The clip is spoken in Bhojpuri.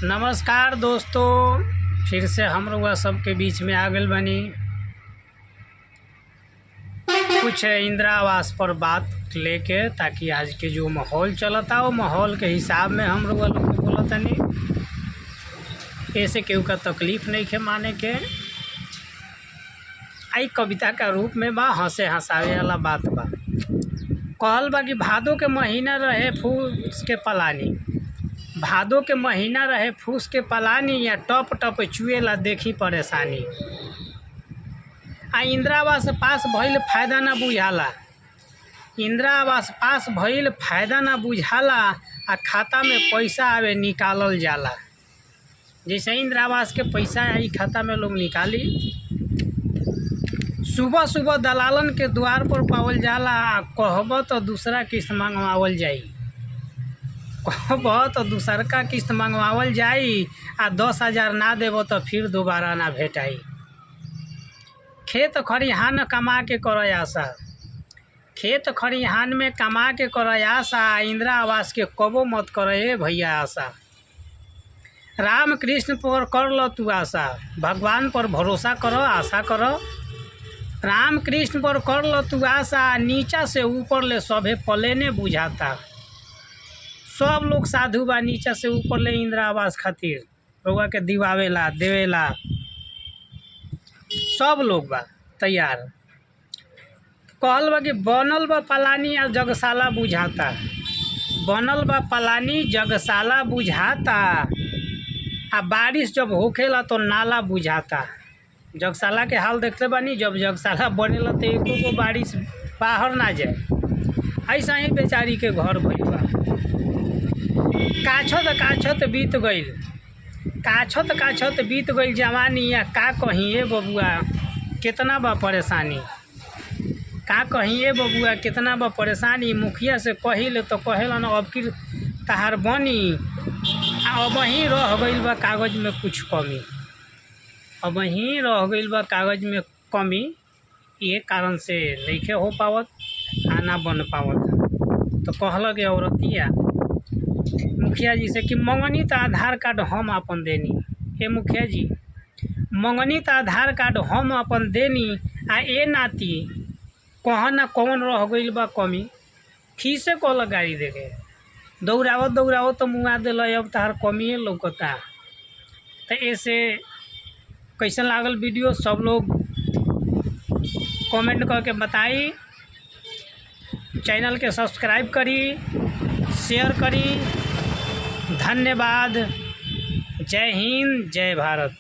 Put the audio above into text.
नमस्कार दोस्तों, फिर से हम लोग सबके बीच में आ गए बनी कुछ इंदिरा आवास पर बात लेके, ताकि आज के जो माहौल चलता वो माहौल के हिसाब में हम लोग बोलता नहीं। ऐसे केहू का तकलीफ़ नहीं के माने के आई कविता का रूप में बा, हंसे हंसावे वाला बात बा। कहल बा कि भादो के महीना रहे फूस के पलानी, भादो के महीना रहे फूस के पलानी, या टप टप चुएला देखी परेशानी। आ इंदिरा आवास पास भइल फायदा ना बुझाला, इंदिरा आवास पास भइल फायदा ना बुझाला, आ खाता में पैसा आवे निकालल जाला। जैसे इंदिरा आवास के पैसा आई खाता में लोग निकाली, सुबह सुबह दलालन के द्वार पर पावल जाला। आ कहब तो दूसरा किस्त मंगवावल जाई, कहब तो दूसर का किस्त मंगवावल जाई। आ 10,000 ना देव तो फिर दोबारा ना भेटाई। खेत खरिहान कमा के कर आशा, खेत खरिहान में कमा के कर आशा। इंदिरा आवास के कबो मत करे भैया आशा। राम कृष्ण पर कर लो तू आशा, भगवान पर भरोसा करो, आशा करो। राम कृष्ण पर कर लो तू आशा, नीचा से ऊपर ले सभे पलेने बुझाता। सब लोग साधु बा, नीचा से ऊपर ले इंदिरा आवास खातिर रउआ के दिवावेला देवेला, सब लोग बा तैयार। कहल बा कि बनल बा पलानी आ जगशाला बुझाता, बनल बा पलानी जगशाला बुझाता। आ बारिश जब होखेला तो नाला बुझाता। जगशाला के हाल देखते बानी, जब जगशाला बनेला तो एको को बारिश बाहर ना जाए। ऐसा ही बेचारी के घर भइल बा। काछत बीत गईल, काछत बीत गईल जवानी। या का कहीं ए बबुआ कितना बा परेशानी, का कहीं ए बबुआ कितना बा परेशानी। मुखिया से कहिल तो कहेला न अब की तहार बनी, अब ही रह गईल बा कागज में कुछ कमी, अब ही रह गईल बा कागज में कमी। ये कारण से नइखे हो पावत, खाना बन पावत। तो कहल के औरतिया मुखिया जी से कि मंगनी तो आधार कार्ड हम अपन देनी। ए मुखिया जी मंगनी तो आधार कार्ड हम अपन देनी, आ ए नाती कहाँ ना कौन रह गईल बा कमी। खीसे कहल गाड़ी देके दौड़ावत तो मुआ दिल, अब तहार कमिए लौकता। तो ऐसे कैसन लागल वीडियो सब लोग कमेंट करके बताई। चैनल के सब्सक्राइब करी, शेयर करी। धन्यवाद। जय हिंद, जय भारत।